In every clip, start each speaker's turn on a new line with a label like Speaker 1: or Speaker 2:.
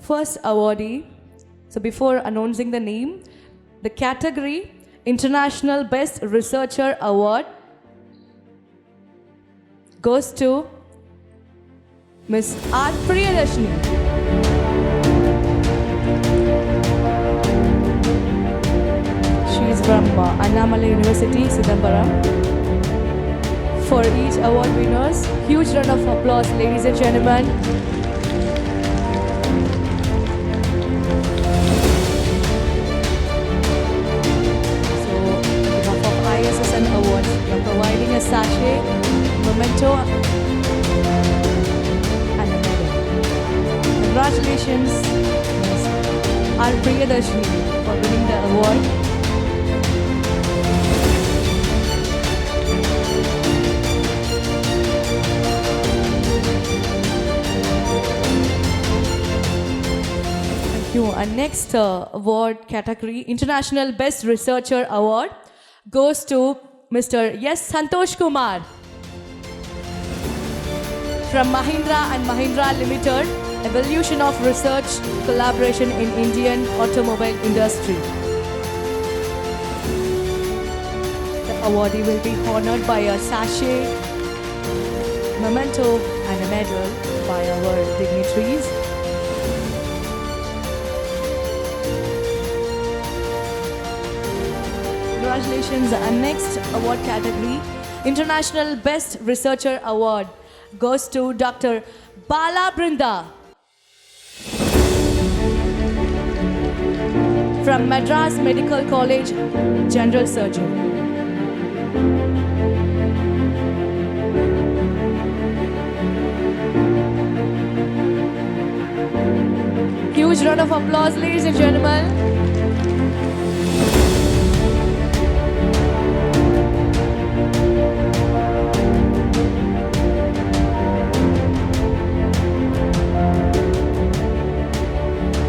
Speaker 1: first awardee, so before announcing the name, the category International Best Researcher Award goes to Miss R. Priyadarshini. She is from Annamalai University, Sidambaram. For each award winners, huge round of applause, ladies and gentlemen. So, on behalf of ISSN Awards, we are providing a sachet, memento, and a medal. Congratulations, Ms. R. Priyadarshini, for winning the award. Our next award category, International Best Researcher Award, goes to Mr. S. Santosh Kumar from Mahindra and Mahindra Limited, Evolution of Research Collaboration in Indian Automobile Industry. The awardee will be honored by a sachet, memento, and a medal by our dignitaries. Congratulations. Our next award category, International Best Researcher Award, goes to Dr. Bala Brinda from Madras Medical College, General Surgery. Huge round of applause, ladies and gentlemen.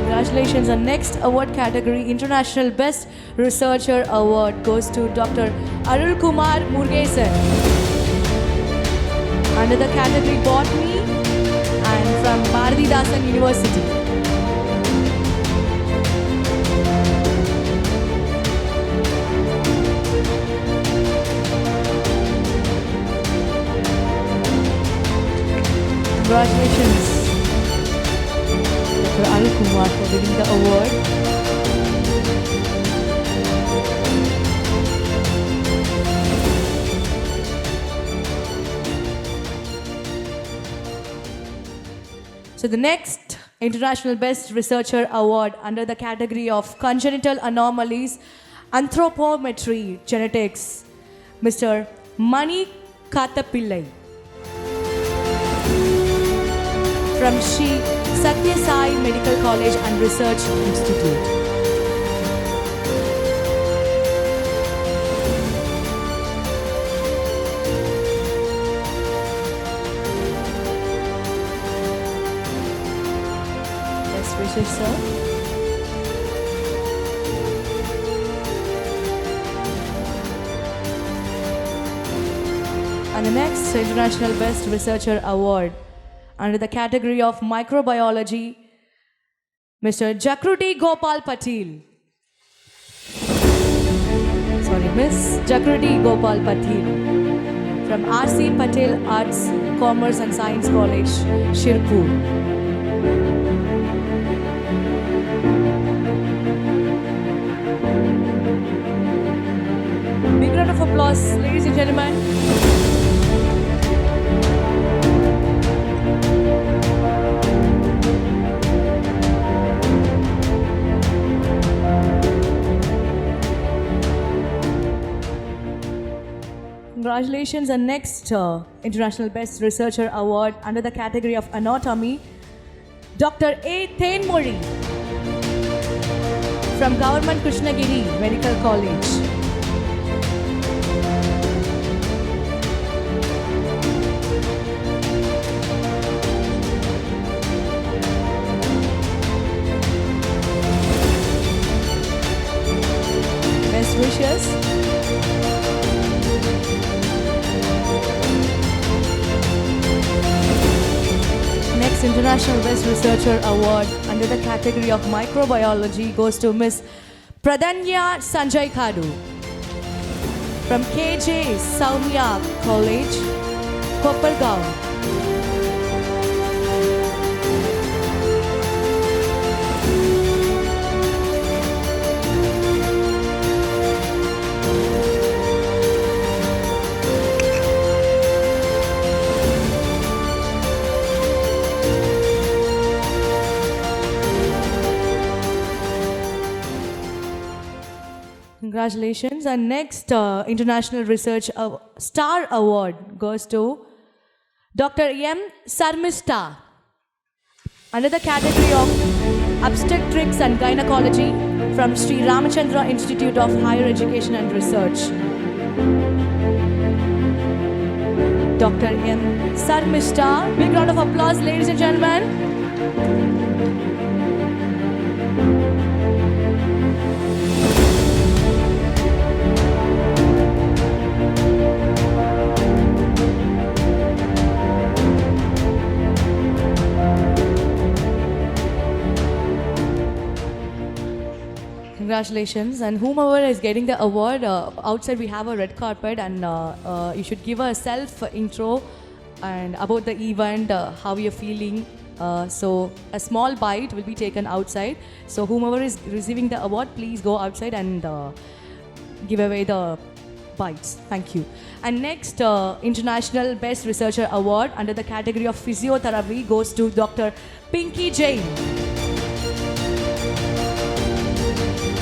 Speaker 1: Congratulations. Our next award category, International Best Researcher Award, goes to Dr. Arul Kumar Murugesan under the category Botany and from Bharathidasan University. Congratulations, Dr. Arul Kumar, for winning the award. So the next International Best Researcher Award under the category of Congenital Anomalies, Anthropometry, Genetics, Mr. Mani Kathapillai from Shri Satya Sai Medical College and Research Institute. Best wishes, sir. And the next International Best Researcher Award under the category of Microbiology, Mr. Jakruti Gopal Patil. Miss Jakruti Gopal Patil from R.C. Patel Arts, Commerce and Science College, Shirpur. Big round of applause, ladies and gentlemen. Congratulations. And next International Best Researcher Award under the category of Anatomy, Dr. A. Thenmozhi from Government Krishnagiri Medical College. Best wishes. Next International Best Researcher Award under the category of Microbiology goes to Miss Pradanya Sanjay Kadu from KJ Saumya College, Koppalgaon. Congratulations. And next International Research Star Award goes to Dr. M. Sarmista under the category of Obstetrics and Gynecology from Sri Ramachandra Institute of Higher Education and Research. Dr. M. Sarmista. Big round of applause, ladies and gentlemen. Congratulations. And whomever is getting the award, outside we have a red carpet, and you should give a self intro and about the event, how you're feeling. So a small bite will be taken outside. So whomever is receiving the award, please go outside and give away the bites. Thank you. And next International Best Researcher Award under the category of Physiotherapy goes to Dr. Pinky Jain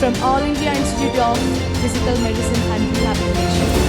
Speaker 1: from All India Institute of Physical Medicine and Rehabilitation.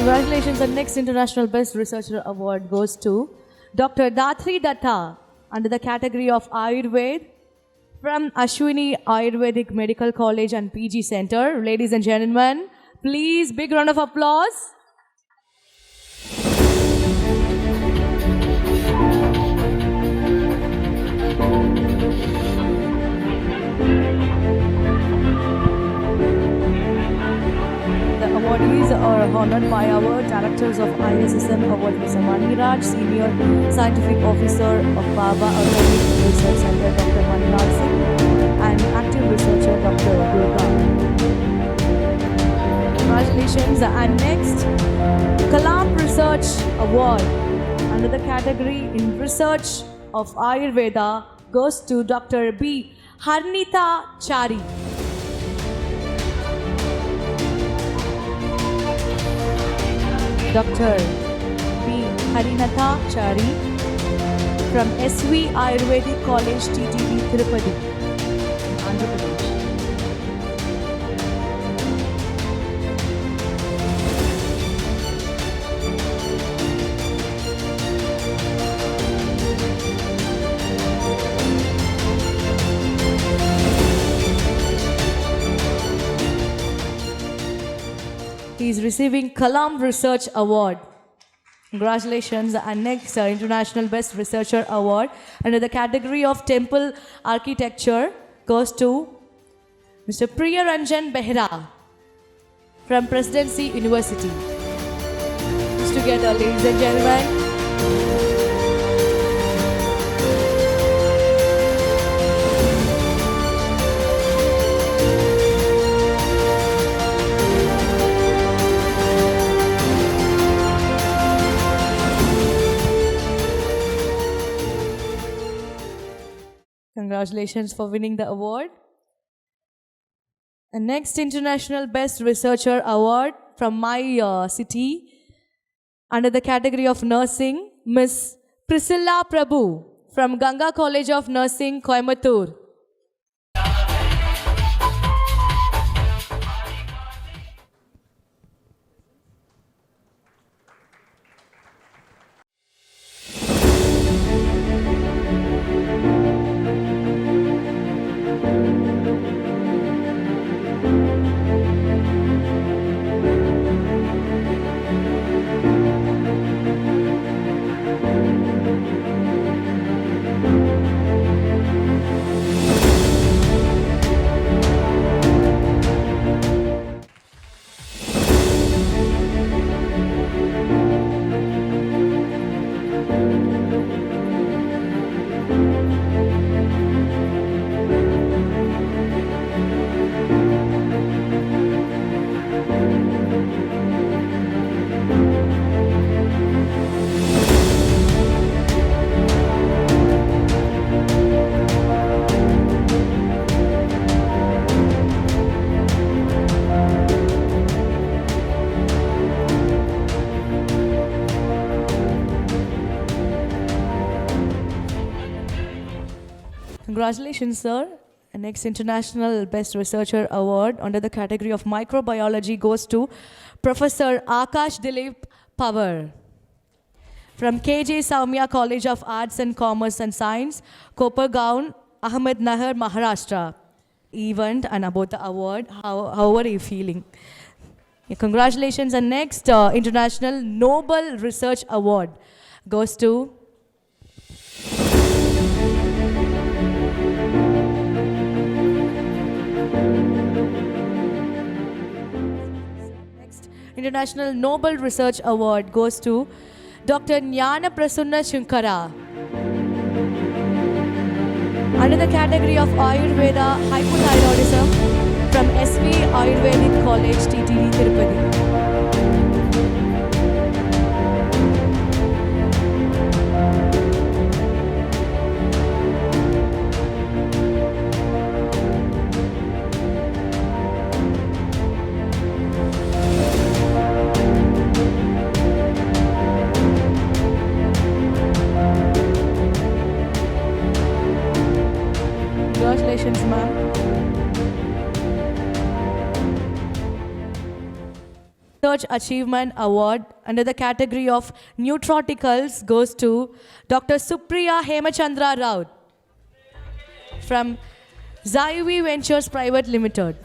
Speaker 1: Congratulations. The next International Best Researcher Award goes to Dr. Datri Datta under the category of Ayurveda from Ashwini Ayurvedic Medical College and PG Center. Ladies and gentlemen, please big round of applause. Awardees are honored by our directors of ISSM Award, Mr. Maniraj, Senior Scientific Officer of Baba Organic Research Center, Dr. Maniraj Singh, and Active Researcher, Dr. Durga. Congratulations. And next, Kalam Research Award under the category in Research of Ayurveda goes to Dr. B. Harnita Chari. Dr. B. Harinatha Chari from SV Ayurvedic College, TTD, Tirupati, Andhra Pradesh. He is receiving Kalam Research Award. Congratulations. And next, International Best Researcher Award under the category of Temple Architecture goes to Mr. Priya Ranjan Behra from Presidency University. Let's together, ladies and gentlemen. Congratulations for winning the award. And next International Best Researcher Award from my city under the category of Nursing, Miss Priscilla Prabhu from Ganga College of Nursing, Coimbatore. Congratulations, sir. The next International Best Researcher Award under the category of Microbiology goes to Professor Akash Dilip Pawar from KJ Saumya College of Arts and Commerce and Science, Kopargaon, Ahmednagar, Maharashtra. Event and about the award. How are you feeling? Yeah, congratulations. And next International Nobel Research Award goes to International Nobel Research Award goes to Dr. Jnana Prasanna Shankara under the category of Ayurveda Hypothyroidism from SV Ayurvedic College, TTD, Tirupati. Congratulations, ma'am. Research Achievement Award under the category of Nutrauticals goes to Dr. Supriya Hemachandra Rao from Zyvi Ventures Private Limited.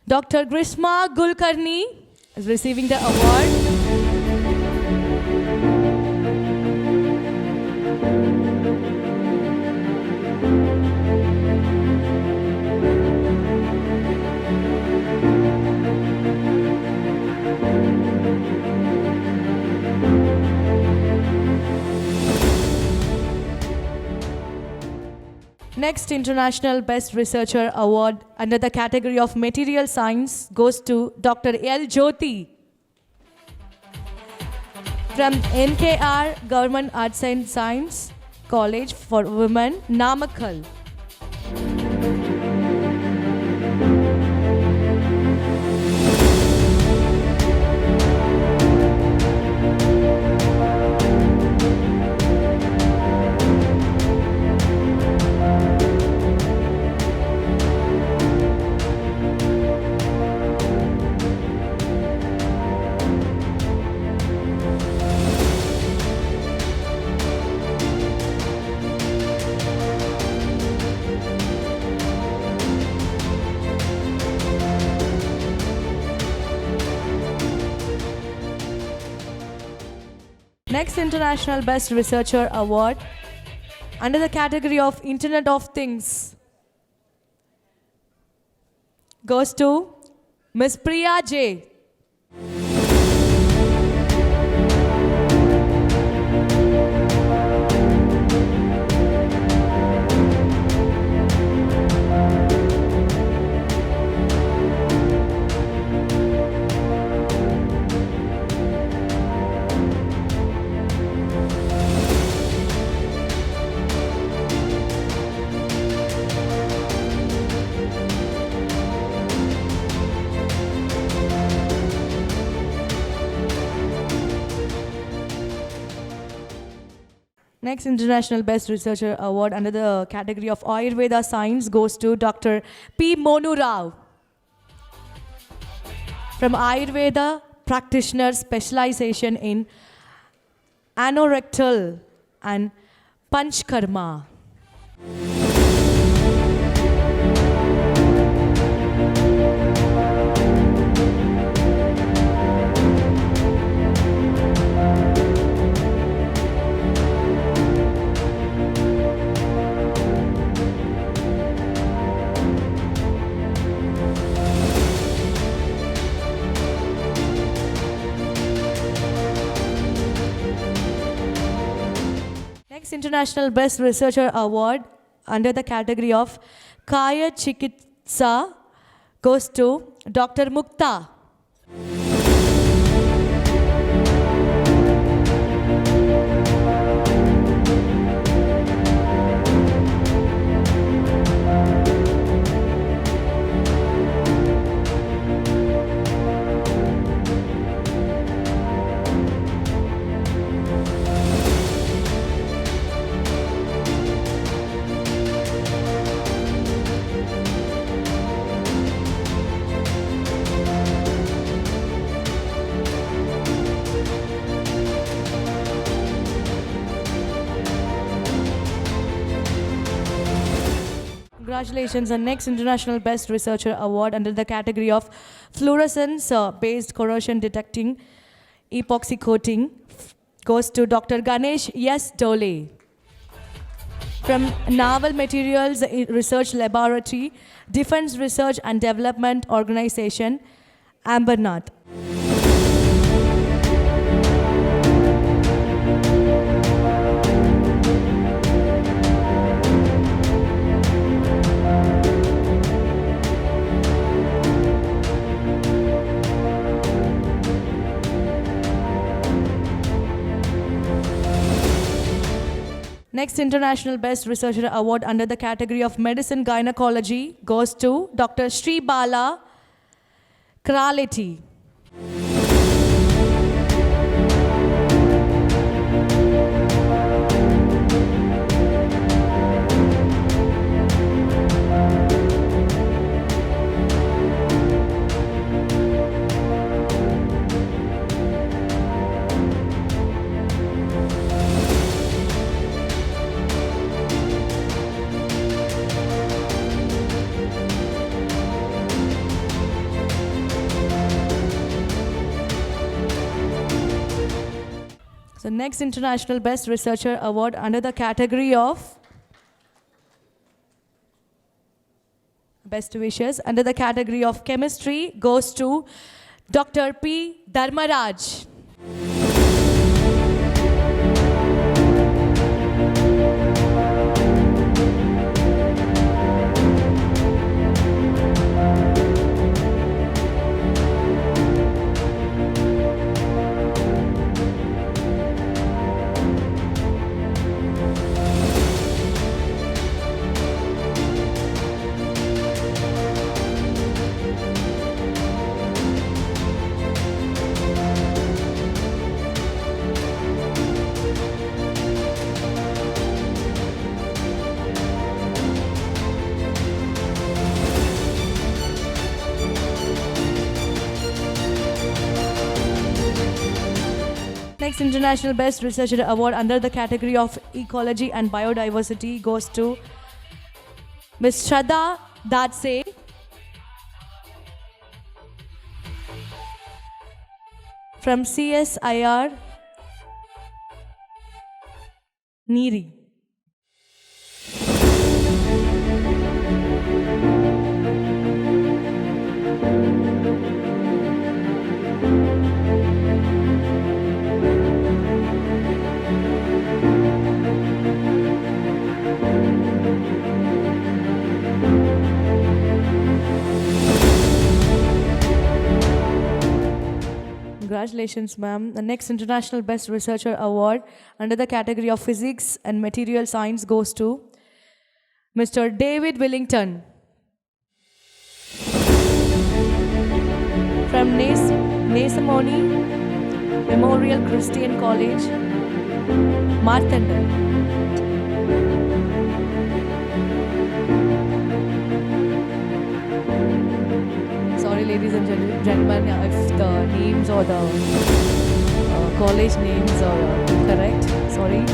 Speaker 1: Dr. Grishma Gulkarni is receiving the award. Next International Best Researcher Award under the category of Material Science goes to Dr. L. Jyoti from NKR Government Arts and Science College for Women, Namakkal. Next International Best Researcher Award under the category of Internet of Things goes to Ms. Priya J. Next International Best Researcher Award under the category of Ayurveda Science goes to Dr. P. Monu Rao from Ayurveda Practitioner Specialization in Anorectal and Panchkarma. International Best Researcher Award under the category of Kaya Chikitsa goes to Dr. Mukta. Congratulations. The next International Best Researcher Award under the category of fluorescence-based corrosion detecting epoxy coating goes to Dr. Ganesh S. Dole from Naval Materials Research Laboratory, Defense Research and Development Organization, Ambernath. Next International Best Researcher Award under the category of Medicine Gynecology goes to Dr. Sri Bala Kraleti. So next International Best Researcher Award under the category of Best Wishes under the category of Chemistry goes to Dr. P. Dharmaraj. Next International Best Researcher Award under the category of Ecology and Biodiversity goes to Ms. Shraddha Dadse from CSIR Neeri. Congratulations, ma'am. The next International Best Researcher Award under the category of Physics and Material Science goes to Mr. David Willington from Nesamony Memorial Christian College, Marthandam. Sorry, ladies and gentlemen, if the names or the college names are incorrect. Sorry.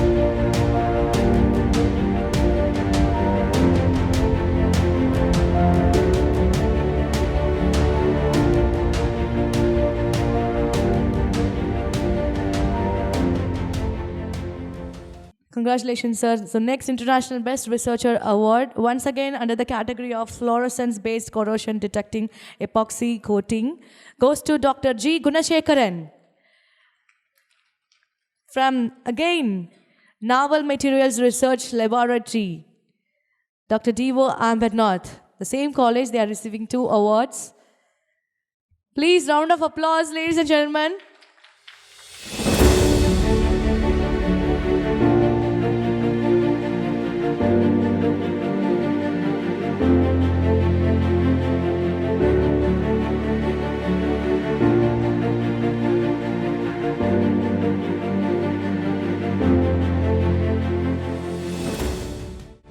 Speaker 1: Congratulations, sir. So next International Best Researcher Award, once again under the category of fluorescence-based corrosion detecting epoxy coating, goes to Dr. G. Gunashekaran from, again, Novel Materials Research Laboratory, Dr. Devo Ambednath. The same college, they are receiving 2 awards. Please, round of applause, ladies and gentlemen.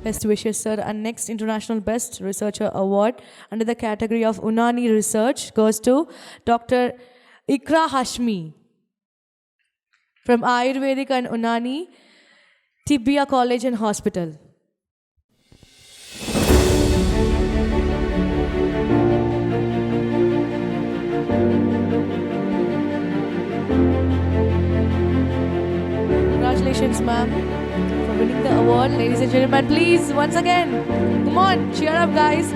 Speaker 1: Best wishes, sir. And next International Best Researcher Award under the category of Unani Research goes to Dr. Ikra Hashmi from Ayurvedic and Unani Tibbiya College and Hospital. Congratulations, ma'am, for winning the award. Ladies and gentlemen, please, once again, come on, cheer up, guys.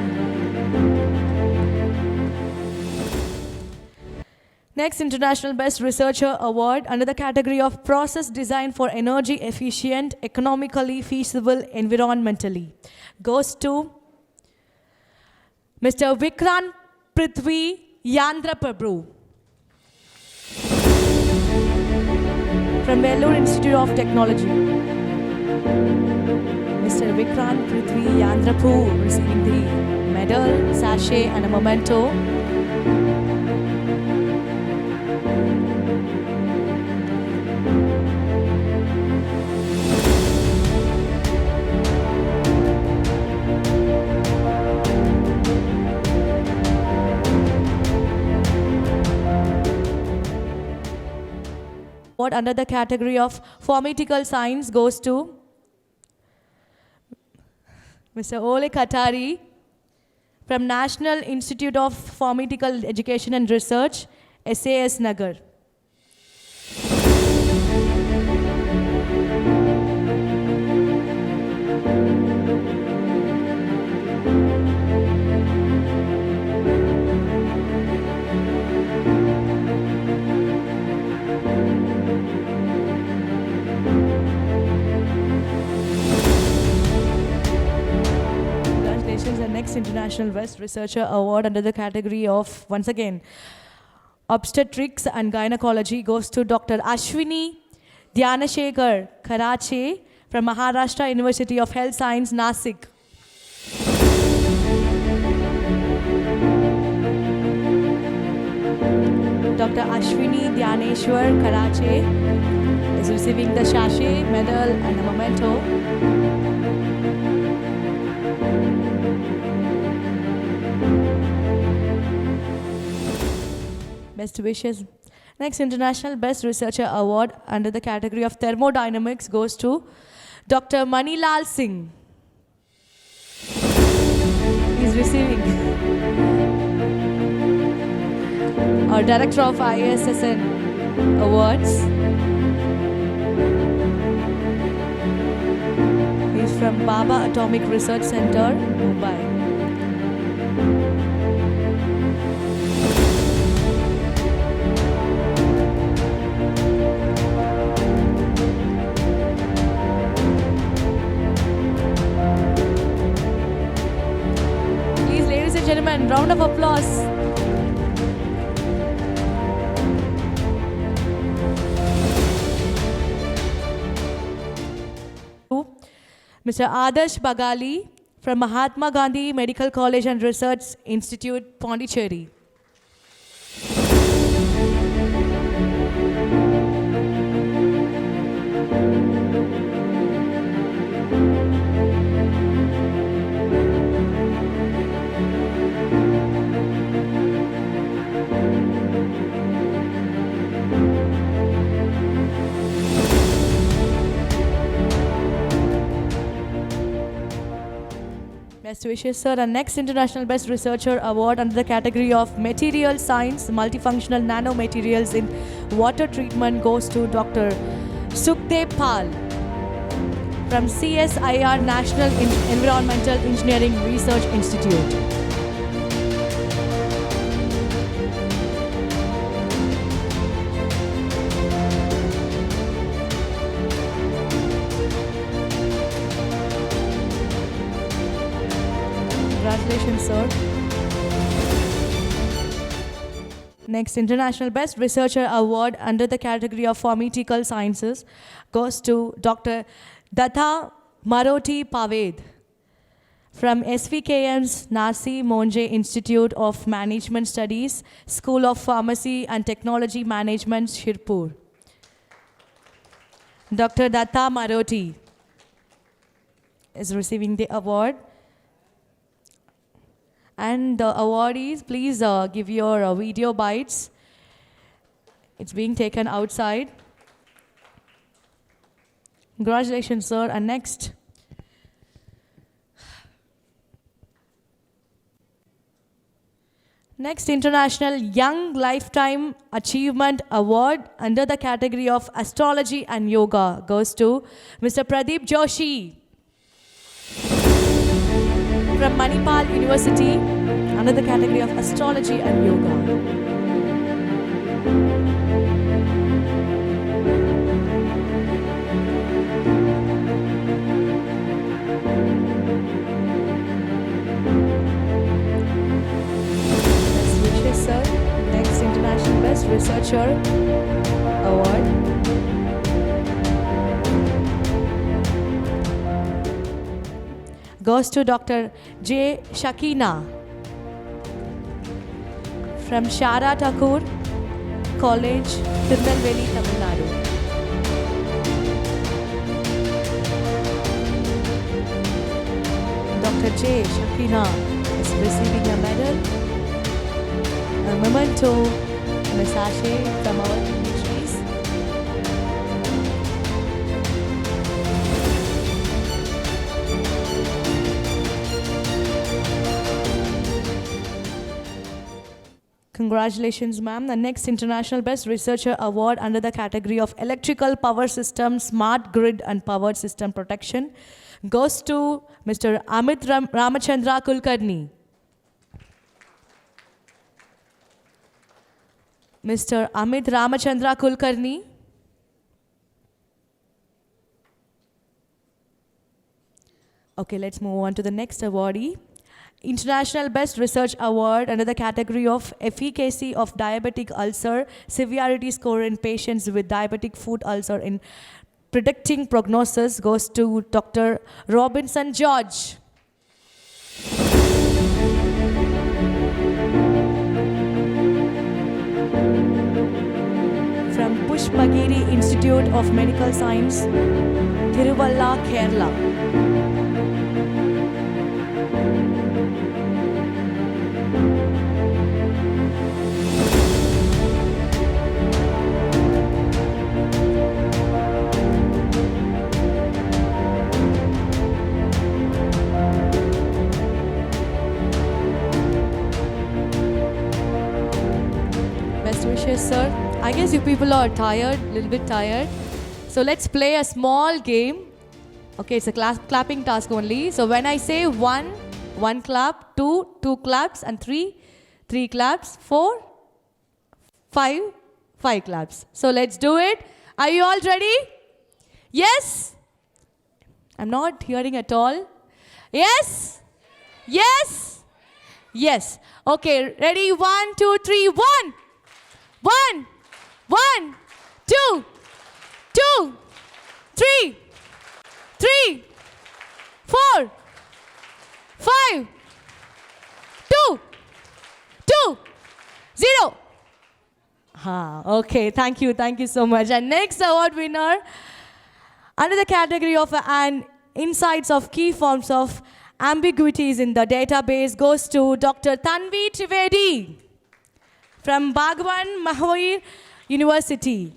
Speaker 1: Next International Best Researcher Award under the category of Process Design for Energy Efficient, Economically Feasible Environmentally goes to Mr. Vikrant Prithvi Yandra Prabhu from Vellore Institute of Technology. Mr. Vikrant Prithvi Yandra Prabhu receiving the medal, sachet and a memento. Award under the category of Pharmaceutical Science goes to Mr. Ole Katari from National Institute of Pharmaceutical Education and Research, SAS Nagar. The next International Best Researcher Award under the category of, once again, Obstetrics and Gynecology goes to Dr. Ashwini Dhyanashekar Karache from Maharashtra University of Health Science, Nasik. Dr. Ashwini Dhyaneshwar Karache is receiving the sachet, medal and a memento. Best wishes. Next International Best Researcher Award under the category of Thermodynamics goes to Dr. Manilal Singh. He is receiving our Director of ISSN Awards. He is from Baba Atomic Research Center, Mumbai. Gentlemen, round of applause. Mr. Adarsh Bagali from Mahatma Gandhi Medical College and Research Institute, Pondicherry. Best wishes, sir. And next International Best Researcher Award under the category of Material Science, Multifunctional Nanomaterials in Water Treatment goes to Dr. Sukhdev Pal from CSIR National Environmental Engineering Research Institute. Congratulations, sir. Next, International Best Researcher Award under the category of Pharmaceutical Sciences goes to Dr. Datta Maroti Paved from SVKM's Nasi Monje Institute of Management Studies, School of Pharmacy and Technology Management, Shirpur. Dr. Datta Maroti is receiving the award. And the awardees, please give your video bites. It's being taken outside. Congratulations, sir. And next. Next, International Young Lifetime Achievement Award under the category of Astrology and Yoga goes to Mr. Pradeep Joshi from Manipal University under the category of Astrology and Yoga. Sir. Next, International Best Researcher Award. Goes to Dr. J. Shakina from Shara Thakur College, Tirunelveli, Tamil Nadu. Dr. J. Shakina is receiving a medal. A memento, a sachet from our dignitaries. Congratulations, ma'am. The next International Best Researcher Award under the category of Electrical Power System, Smart Grid and Power System Protection goes to Mr. Amit Ramachandra Kulkarni. Mr. Amit Ramachandra Kulkarni. Okay, let's move on to the next awardee. International Best Research Award under the category of Efficacy of Diabetic Ulcer, Severity Score in Patients with Diabetic Foot Ulcer in Predicting Prognosis goes to Dr. Robinson George. From Pushpagiri Institute of Medical Science, Thiruvalla, Kerala. Best wishes, sir. I guess you people are tired, a little bit tired. So let's play a small game. Okay, it's a clapping task only. So when I say one, one clap, two claps, and three claps, four, five claps. So let's do it. Are you all ready? Yes? I'm not hearing at all. Yes? Yes? Yes. Okay, ready? 1, 2, 3, 1. 1. 1, 2, 2, 3, 3, 4, 5, 2, 2, 0. Okay, thank you so much. And next award winner under the category of an insights of key forms of ambiguities in the database goes to Dr. Tanvi Trivedi from Bhagwan Mahavir University.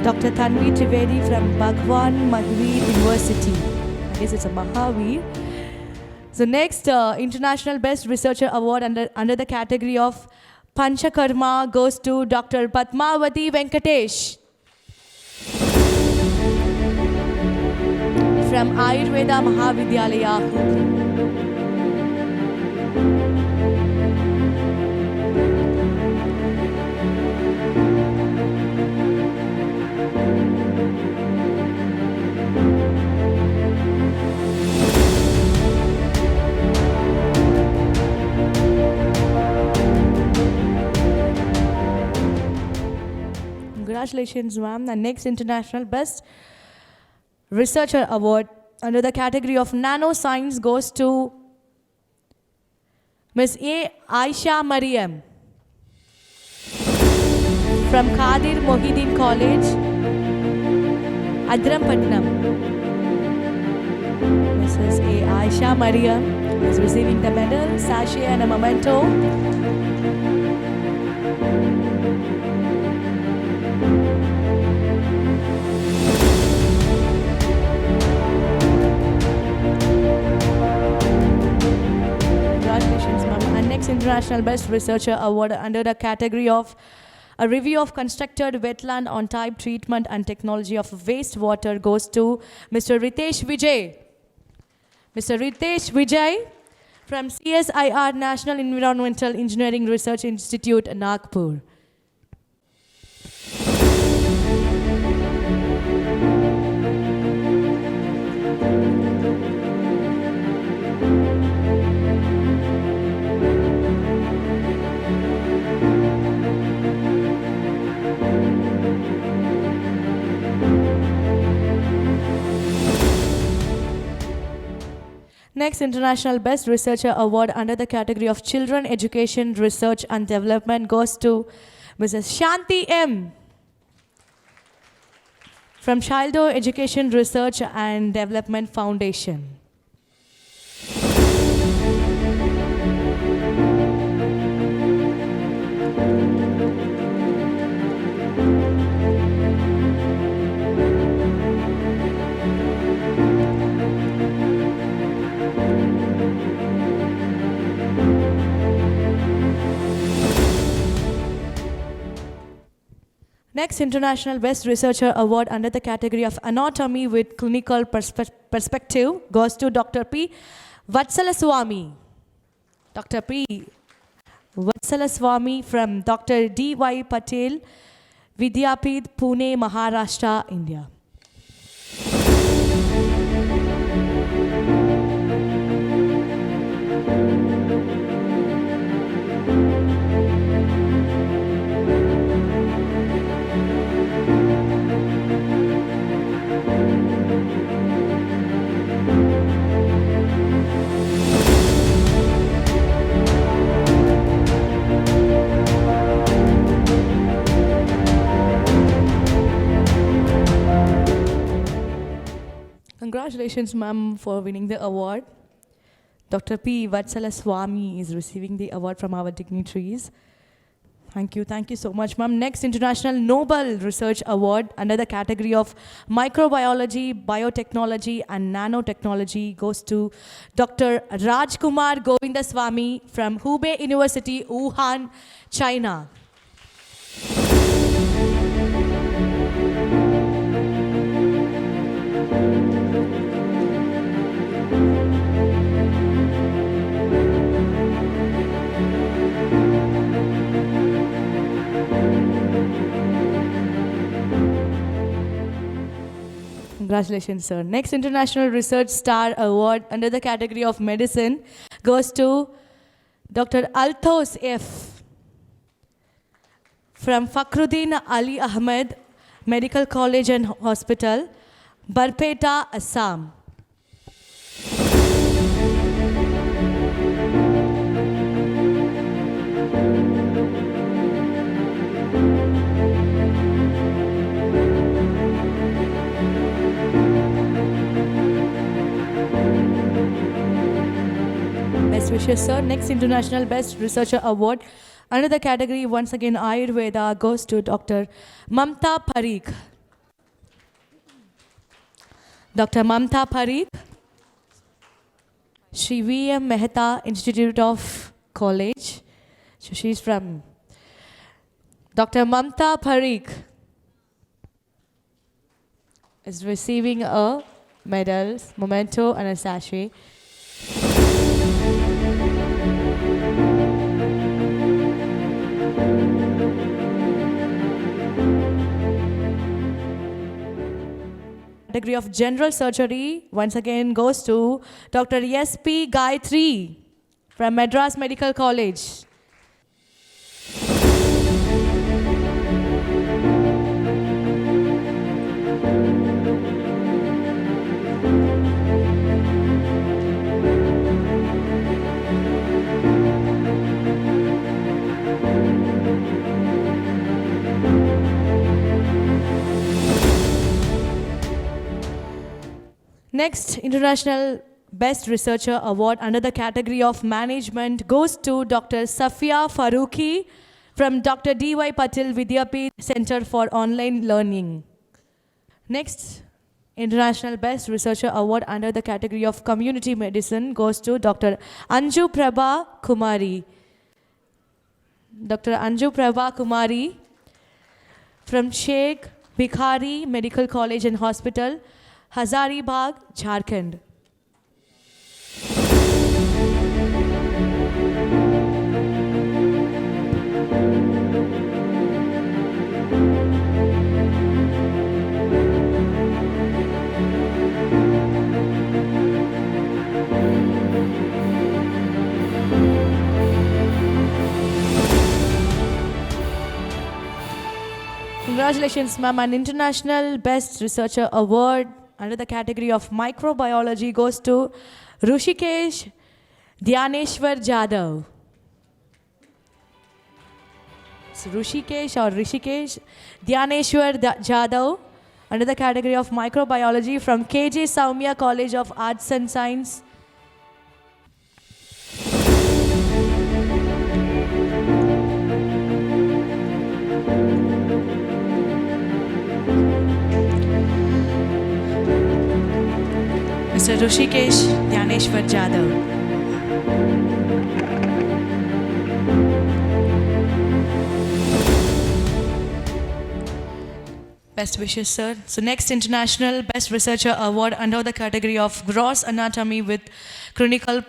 Speaker 1: Dr. Tanvi Trivedi from Bhagwan Mahavir University. I guess it's a Mahavir. So next, International Best Researcher Award under the category of Panchakarma goes to Dr. Padmavati Venkatesh from Ayurveda Mahavidyalaya, Hooghly. Congratulations, ma'am. The next International Best Researcher Award under the category of Nanoscience goes to Ms. A. Aisha Mariam from Qadir Mohideen College, Adrampatnam. Mrs. A. Aisha Mariam is receiving the medal, sachet and a memento. Congratulations, ma'am. And next International Best Researcher Award under the category of a review of constructed wetland on type treatment and technology of wastewater goes to Mr. Ritesh Vijay. Mr. Ritesh Vijay from CSIR National Environmental Engineering Research Institute, Nagpur. Next International Best Researcher Award under the category of Children Education, Research and Development goes to Mrs. Shanti M. from Childhood Education Research and Development Foundation. Next International Best Researcher Award under the category of Anatomy with Clinical Perspective goes to Dr. P. Vatsalaswamy. Dr. P. Vatsalaswamy from Dr. D.Y. Patel, Vidyapith, Pune, Maharashtra, India. Congratulations, ma'am, for winning the award. Dr. P. Vatsalaswamy is receiving the award from our dignitaries. Thank you so much, ma'am. Next International Nobel Research Award under the category of Microbiology, Biotechnology and Nanotechnology goes to Dr. Rajkumar Govindaswamy from Hubei University, Wuhan, China. Congratulations, sir. Next International Research Star Award under the category of Medicine goes to Dr. Althos F. from Fakhruddin Ali Ahmed Medical College and Hospital, Barpeta, Assam. Best wishes, sir. Next International Best Researcher Award under the category, once again, Ayurveda goes to Dr. Mamta Parikh. Dr. Mamta Parikh, Sri V.M. Mehta Institute of College. So she's from Dr. Mamta Parikh is receiving a medals, memento, and a sachet. Category of general surgery once again goes to Dr. S.P. Gayatri from Madras Medical College. Next, International Best Researcher Award under the category of Management goes to Dr. Safia Farooqi from Dr. D.Y. Patil Vidyapeeth Center for Online Learning. Next, International Best Researcher Award under the category of Community Medicine goes to Dr. Anju Prabha Kumari. Dr. Anju Prabha Kumari from Sheikh Bhikhari Medical College and Hospital, Hazaribagh, Jharkhand. Congratulations, ma'am. An International Best Researcher Award under the category of Microbiology goes to Rushikesh Dhyaneshwar Jadhav. So Rishikesh Dhyaneshwar Jadhav under the category of Microbiology from KJ Saumya College of Arts and Science. Mr. Rushikesh Dhyaneshwar Jadhav. Best wishes, sir. So next International Best Researcher Award under the category of Gross Anatomy with Clinical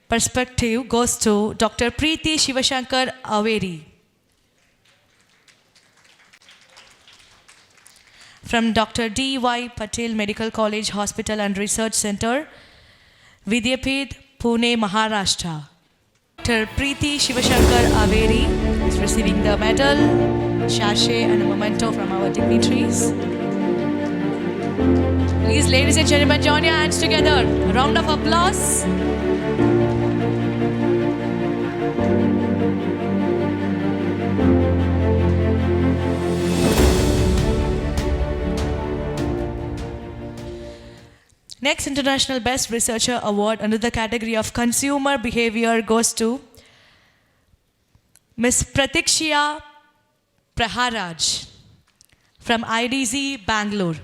Speaker 1: Perspective goes to Dr. Preeti Shivashankar Averi. From Dr. D.Y. Patil Medical College, Hospital and Research Center, Vidyapeeth, Pune, Maharashtra. Dr. Preeti Shivashankar Averi is receiving the medal, sachet and a memento from our dignitaries. Please, ladies and gentlemen, join your hands together. A round of applause. Next International Best Researcher Award under the category of Consumer Behavior goes to Ms. Pratikshya Praharaj from IDZ, Bangalore.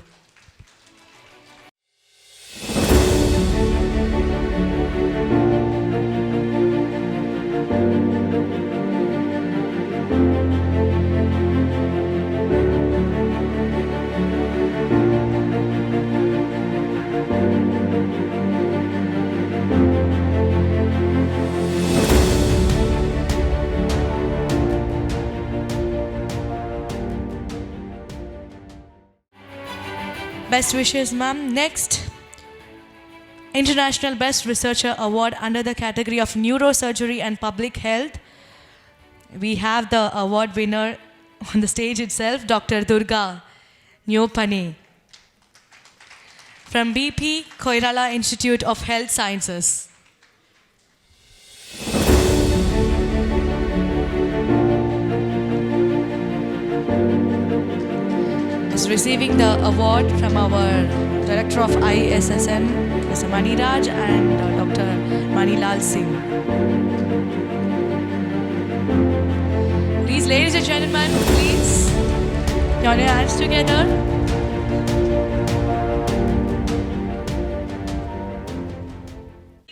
Speaker 1: Best wishes, ma'am. Next, International Best Researcher Award under the category of Neurosurgery and Public Health. We have the award winner on the stage itself, Dr. Durga Nyopane from BP Koirala Institute of Health Sciences. Is receiving the award from our Director of ISSN, Mr. Maniraj, and Dr. Manilal Singh. Please, ladies and gentlemen, please join your hands together.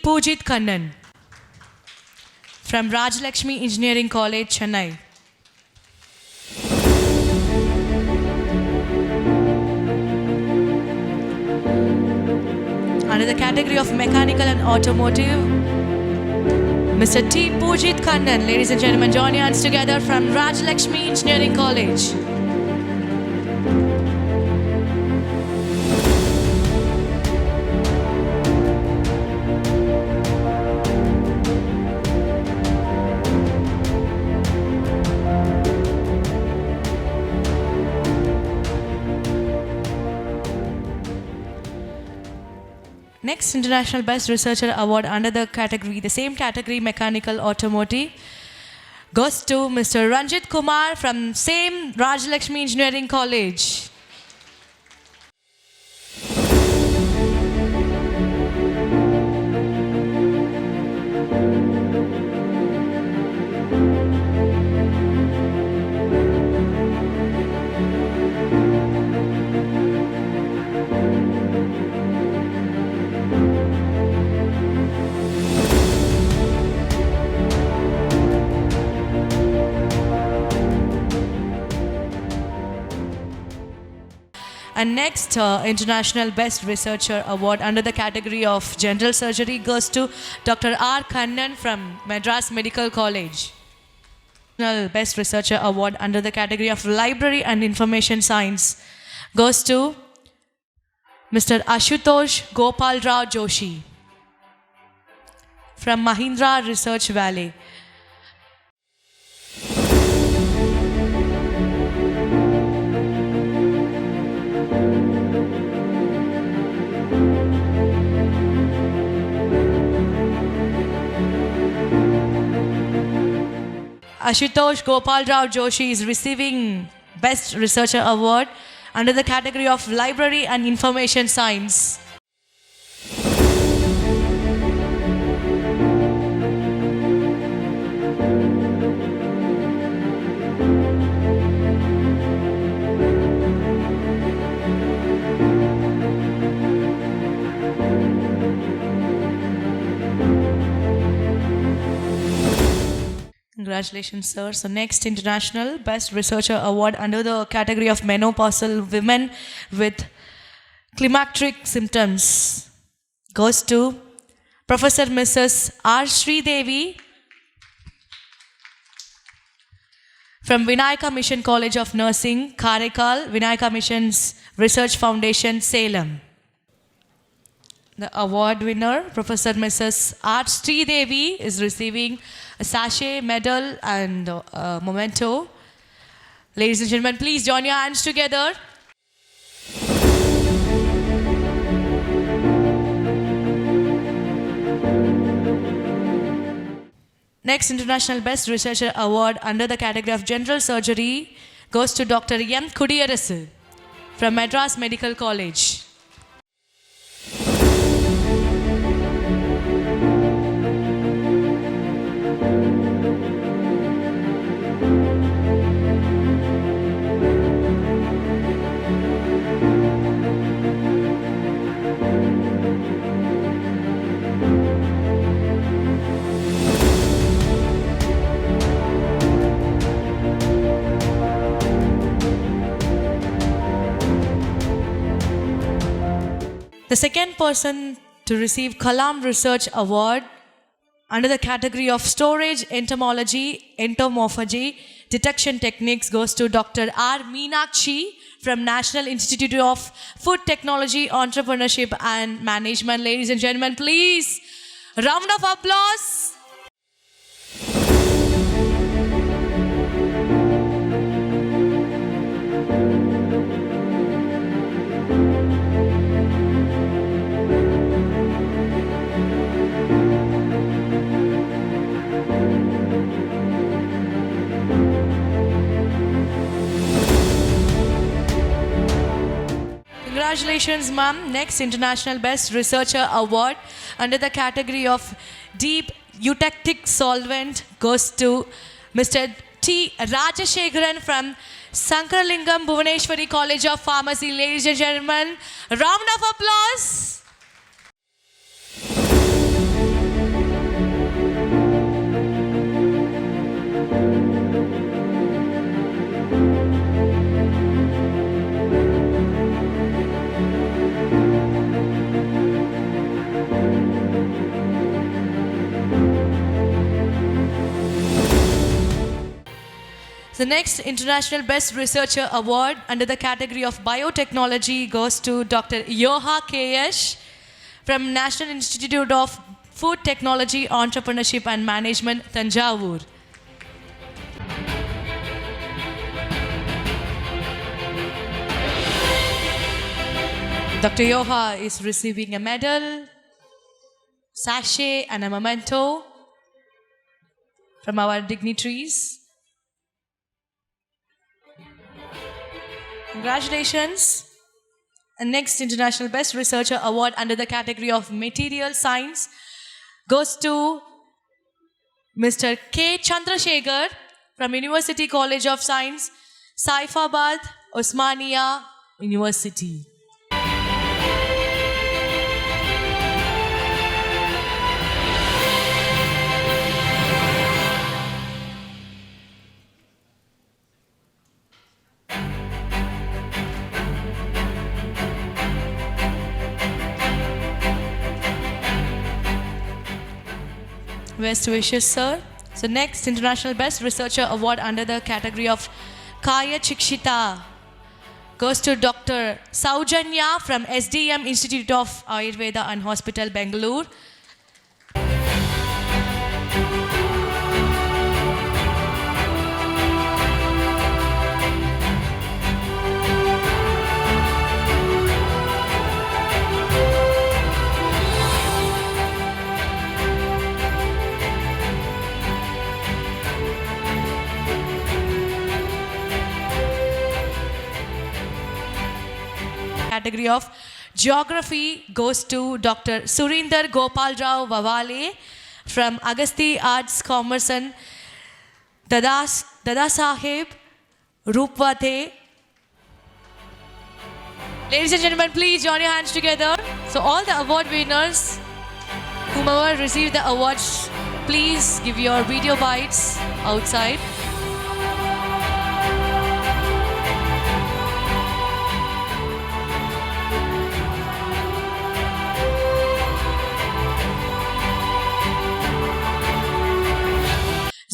Speaker 1: Pujit Kannan from Rajalakshmi Engineering College, Chennai. Under the category of Mechanical and Automotive, Mr. T. Pujit Kannan. Ladies and gentlemen, join your hands together from Rajlakshmi Engineering College. Next International Best Researcher Award under the same category, Mechanical Automotive, goes to Mr. Ranjit Kumar from same Rajlakshmi Engineering College. And next International Best Researcher Award under the category of General Surgery goes to Dr. R. Kannan from Madras Medical College. International Best Researcher Award under the category of Library and Information Science goes to Mr. Ashutosh Gopal Rao Joshi from Mahindra Research Valley. Ashutosh Gopal Rao Joshi is receiving Best Researcher Award under the category of Library and Information Science. Congratulations, sir. So next International Best Researcher Award under the category of menopausal women with climacteric symptoms goes to Professor Mrs. R. Sridevi from Vinayaka Mission College of Nursing, Karaikal, Vinayaka Mission's Research Foundation, Salem. The award winner, Professor Mrs. R. Sridevi, is receiving a sachet, medal and memento. Ladies and gentlemen, please join your hands together. Next International Best Researcher Award under the category of General Surgery goes to Dr. M. Kudiyarasu from Madras Medical College. The second person to receive Kalam Research Award under the category of Storage, Entomophagy, Detection Techniques goes to Dr. R. Meenakshi from National Institute of Food Technology, Entrepreneurship and Management. Ladies and gentlemen, please, round of applause. Congratulations, ma'am. Next International Best Researcher Award under the category of Deep Eutectic Solvent goes to Mr. T. Rajashekharan from Sankaralingam Bhuvaneshwari College of Pharmacy. Ladies and gentlemen, round of applause. The next International Best Researcher Award under the category of Biotechnology goes to Dr. Yoha K.S. from National Institute of Food Technology, Entrepreneurship and Management, Tanjavur. Dr. Yoha is receiving a medal, sachet and a memento from our dignitaries. Congratulations. And next International Best Researcher Award under the category of Material Science goes to Mr. K. Chandrasekhar from University College of Science, Saifabad, Osmania University. Best wishes, sir. So next International Best Researcher Award under the category of Kaya Chikshita goes to Dr. Saujanya from SDM Institute of Ayurveda and Hospital, Bangalore. Category of Geography goes to Dr. Surinder Gopal Rao Vavale from Agasti Arts, Commerce and Dada Sahib Rupwate. Ladies and gentlemen, please join your hands together. So all the award winners, whomever received the awards, please give your video bites outside.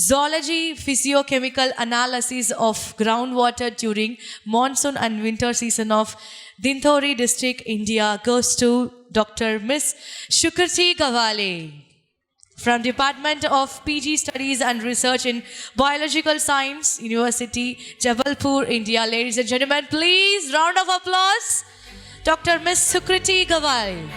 Speaker 1: Zoology physiochemical analysis of groundwater during monsoon and winter season of Dindori district, India goes to Dr. Miss Shukrti Gawale from Department of PG Studies and Research in Biological Science, University, Jabalpur, India. Ladies and gentlemen, please round of applause, Dr. Miss Shukrti Gawale.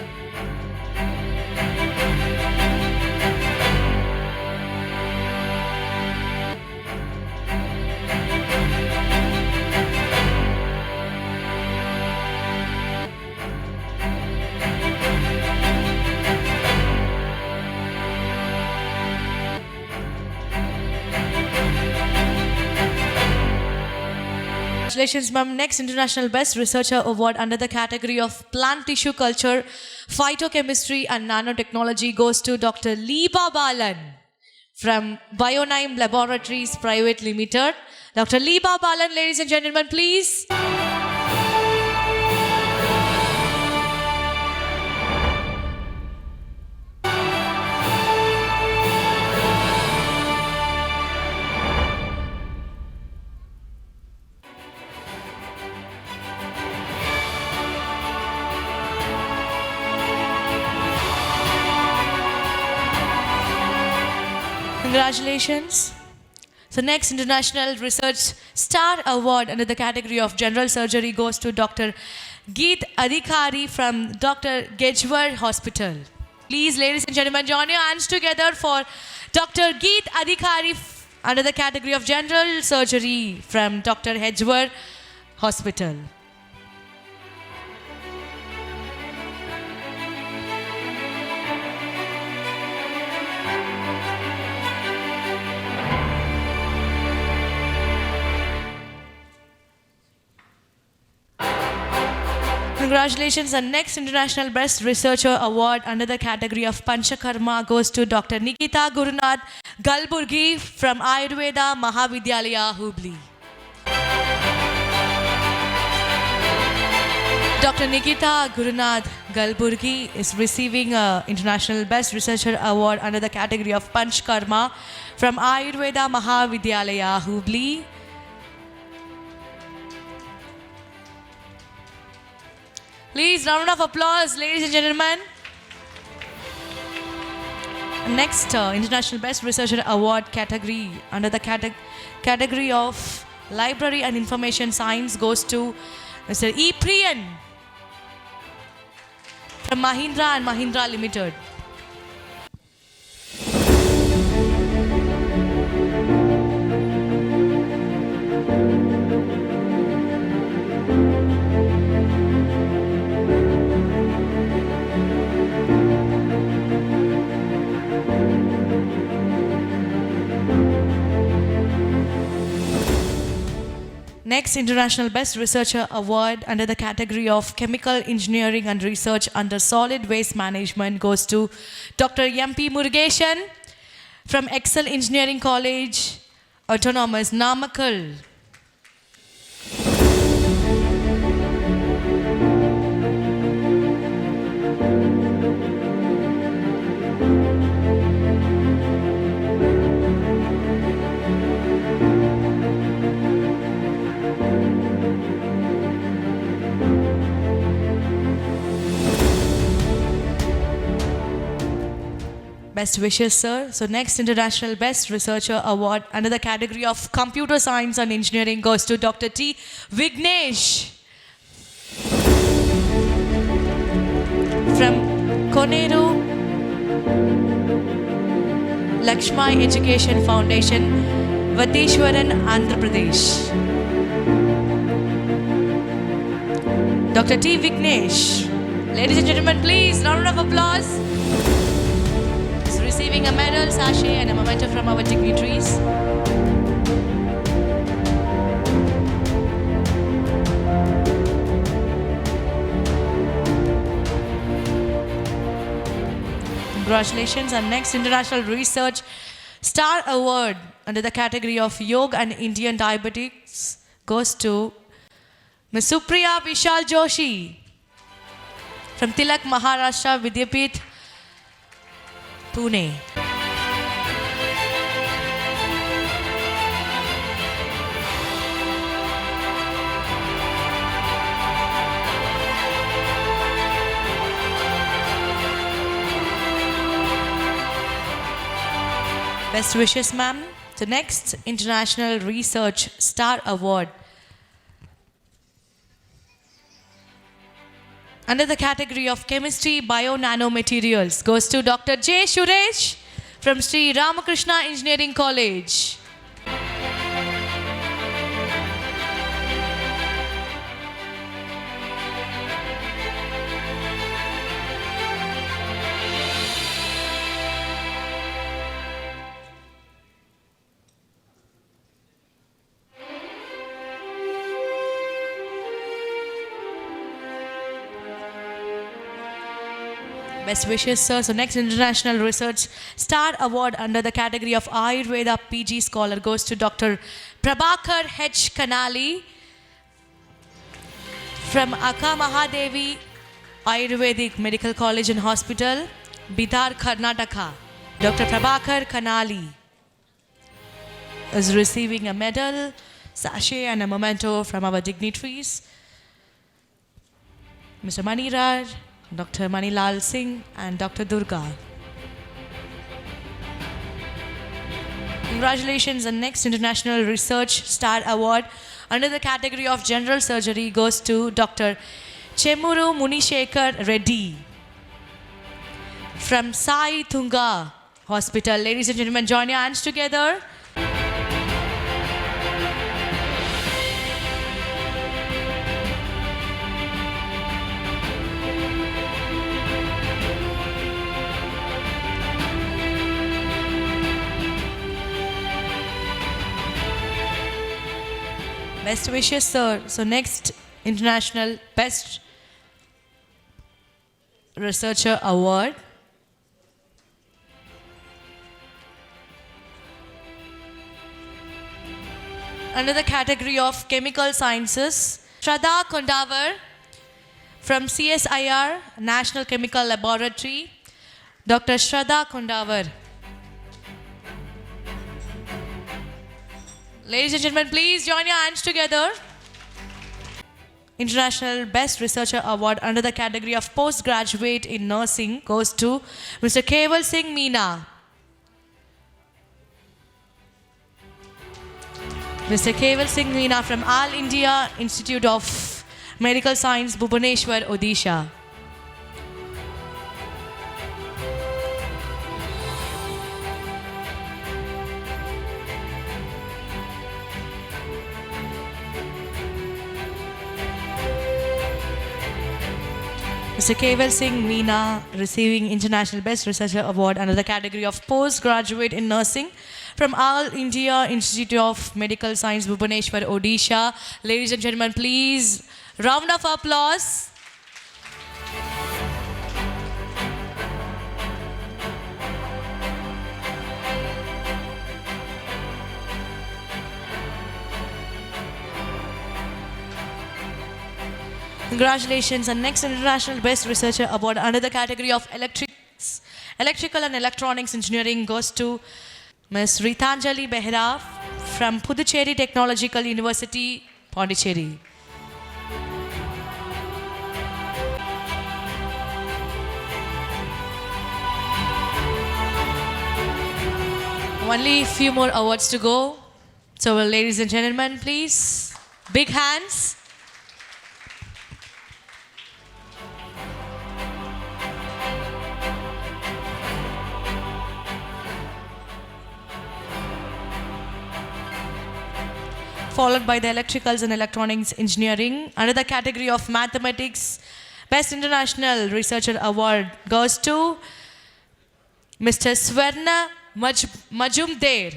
Speaker 1: Congratulations, ma'am. Next International Best Researcher Award under the category of Plant Tissue Culture, Phytochemistry and Nanotechnology goes to Dr. Liba Balan from Bionime Laboratories Private Limited. Dr. Liba Balan, ladies and gentlemen, please. Congratulations. So next International Research Star Award under the category of General Surgery goes to Dr. Geet Adhikari from Dr. Gejwar Hospital. Please, ladies and gentlemen, join your hands together for Dr. Geet Adhikari under the category of General Surgery from Dr. Gejwar Hospital. Congratulations. And next International Best Researcher Award under the category of Panchakarma goes to Dr. Nikita Gurunath Galburgi from Ayurveda Mahavidyalaya, Hubli. Dr. Nikita Gurunath Galburgi is receiving an International Best Researcher Award under the category of Panchakarma from Ayurveda Mahavidyalaya, Hubli. Please, round of applause, ladies and gentlemen. Next, International Best Researcher Award category under the category of Library and Information Science goes to Mr. E. Priyan from Mahindra and Mahindra Limited. Next, International Best Researcher Award under the category of Chemical Engineering and Research under Solid Waste Management goes to Dr. M.P. Murugeshan from Excel Engineering College, Autonomous, Namakkal. Best wishes, sir. So next International Best Researcher Award under the category of Computer Science and Engineering goes to Dr. T. Vignesh from Koneru Lakshmi Education Foundation, Vadeshwaran, Andhra Pradesh. Dr. T. Vignesh. Ladies and gentlemen, please, round of applause. Receiving a medal, sachet and a memento from our dignitaries. Congratulations. And next, International Research Star Award under the category of Yoga and Indian Diabetics goes to Ms. Supriya Vishal Joshi from Tilak Maharashtra Vidyapith, Pune. Best wishes, ma'am. The next International Research Star Award under the category of Chemistry Bio Nanomaterials goes to Dr. J. Suresh from Sri Ramakrishna Engineering College. Best wishes, sir. So next International Research Star Award under the category of Ayurveda PG Scholar goes to Dr. Prabhakar H. Kanali from Akka Mahadevi Ayurvedic Medical College and Hospital, Bidar, Karnataka. Dr. Prabhakar Kanali is receiving a medal, sachet and a memento from our dignitaries. Mr. Maniraj, Dr. Manilal Singh and Dr. Durga. Congratulations. The next International Research Star Award under the category of General Surgery goes to Dr. Chemuru Munishekar Reddy from Sai Tunga Hospital. Ladies and gentlemen, join your hands together. Best wishes, sir. So next International Best Researcher Award under the category of Chemical Sciences, Shraddha Kondavar from CSIR National Chemical Laboratory. Dr. Shraddha Kondavar. Ladies and gentlemen, please join your hands together. International Best Researcher Award under the category of Postgraduate in Nursing goes to Mr. Keval Singh Meena. Mr. Keval Singh Meena from All India Institute of Medical Science, Bhubaneswar, Odisha. Mr. Keval Singh Meena receiving International Best Researcher Award under the category of Postgraduate in Nursing from All India Institute of Medical Science, Bhubaneswar, Odisha. Ladies and gentlemen, please, round of applause. Congratulations. And next International Best Researcher Award under the category of Electrical and Electronics Engineering goes to Ms. Ritanjali Behra from Puducherry Technological University, Pondicherry. Only a few more awards to go. So, ladies and gentlemen, please, big hands. Followed by the Electricals and Electronics Engineering. Under the category of Mathematics, Best International Researcher Award goes to Mr. Swarna Majumder.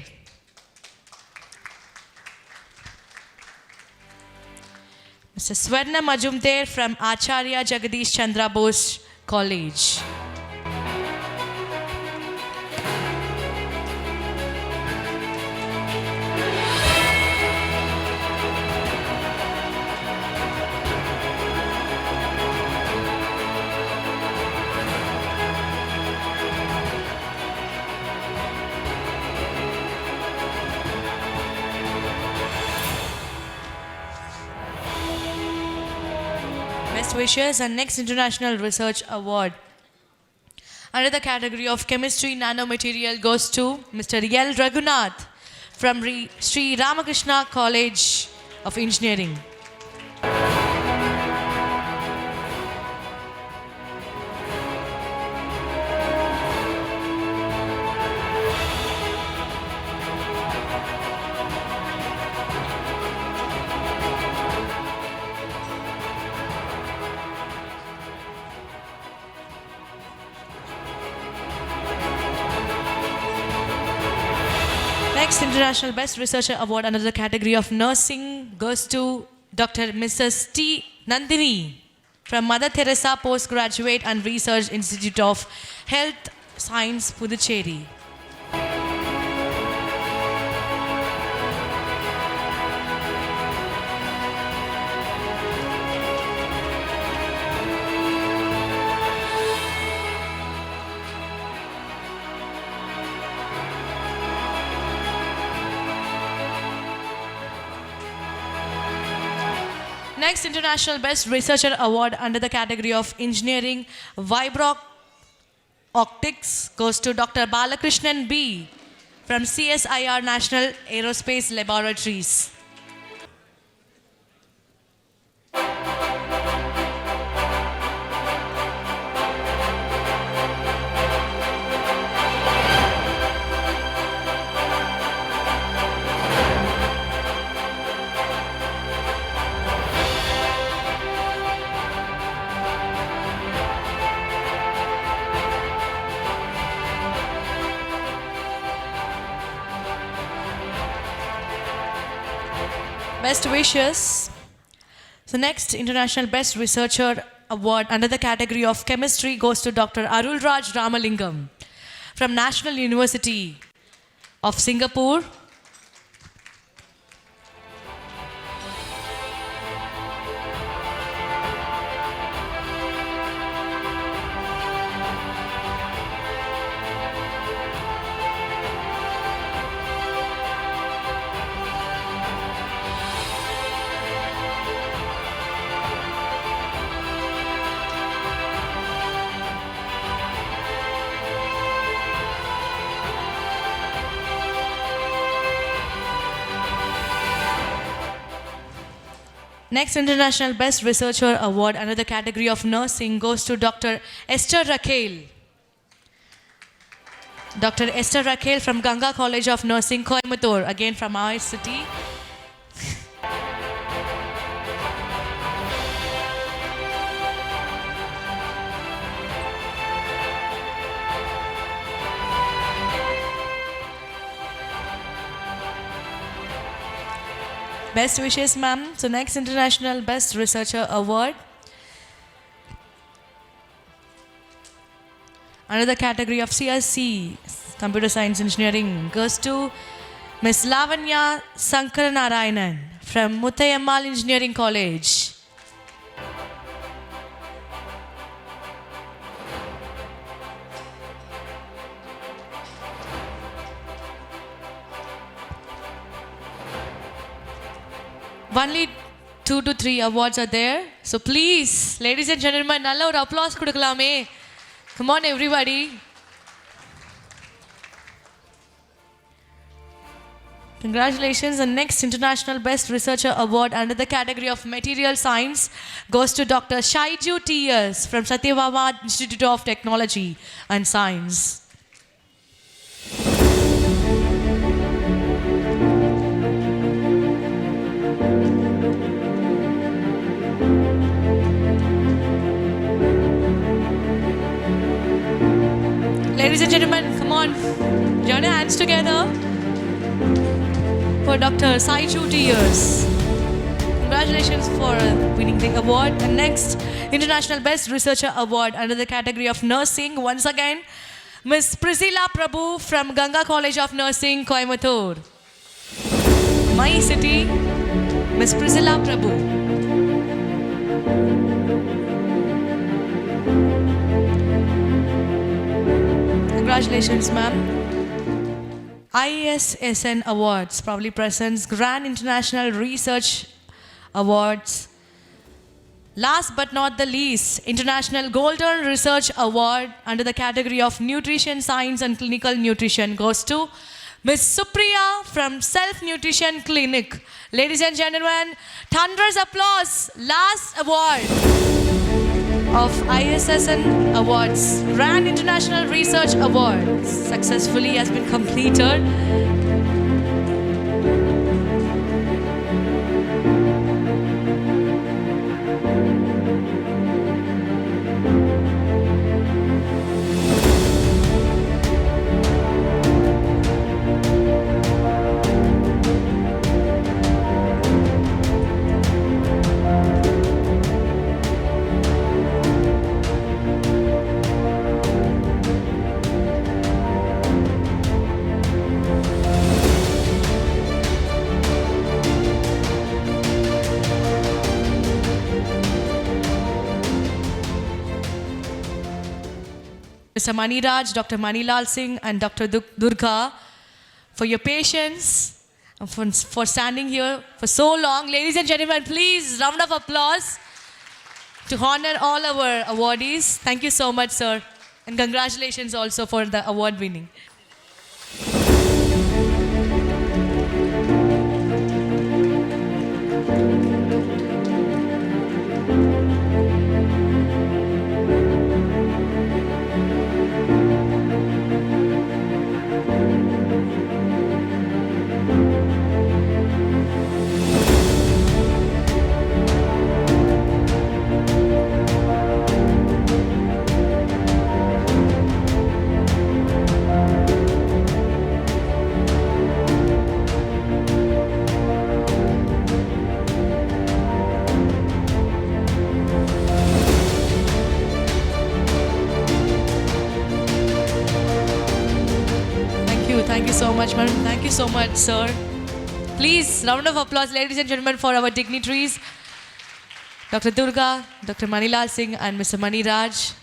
Speaker 1: Mr. Swarna Majumder from Acharya Jagadish Chandra Bose College. Best wishes. And next International Research Award under the category of Chemistry Nanomaterial goes to Mr. L. Raghunath from Sri Ramakrishna College of Engineering. Next International Best Researcher Award under the category of Nursing goes to Dr. Mrs. T. Nandini from Mother Teresa Postgraduate and Research Institute of Health Science, Puducherry. Next International Best Researcher Award under the category of Engineering Vibro Optics goes to Dr. Balakrishnan B. from CSIR National Aerospace Laboratories. Best wishes. So next International Best Researcher Award under the category of Chemistry goes to Dr. Arulraj Ramalingam from National University of Singapore. Next International Best Researcher Award under the category of nursing goes to Dr. Esther Raquel. Dr. Esther Raquel from Ganga College of Nursing, Coimbatore, again from our city. Best wishes, ma'am. So next International Best Researcher Award under the category of CSC, Computer Science Engineering, goes to Ms. Lavanya Sankaranarayanan from Muthayammal Engineering College. Only 2 to 3 awards are there. So please, ladies and gentlemen, nalla or applause kudukalame. Come on, everybody. Congratulations. The next International Best Researcher Award under the category of Material Science goes to Dr. Shaiju T.S. from Satyabhama Institute of Technology and Science. Ladies and gentlemen, come on, join your hands together for Dr. Saiju T.S. Congratulations for winning the award. And next, International Best Researcher Award under the category of Nursing, once again, Ms. Priscilla Prabhu from Ganga College of Nursing, Coimbatore. My city, Ms. Priscilla Prabhu. Congratulations, ma'am. ISSN Awards proudly presents Grand International Research Awards. Last but not the least, International Golden Research Award under the category of Nutrition Science and Clinical Nutrition goes to Ms. Supriya from Self Nutrition Clinic. Ladies and gentlemen, thunderous applause. Last award of ISSN Awards, Grand International Research Award, successfully has been completed. Mr. Maniraj, Dr. Manilal Singh and Dr. Durga for your patience and for standing here for so long. Ladies and gentlemen, please round of applause to honor all our awardees. Thank you so much, sir. And congratulations also for the award winning. Thank you so much, madam. Thank you so much, sir. Please, round of applause, ladies and gentlemen, for our dignitaries, Dr. Durga, Dr. Manilal Singh, and Mr. Maniraj.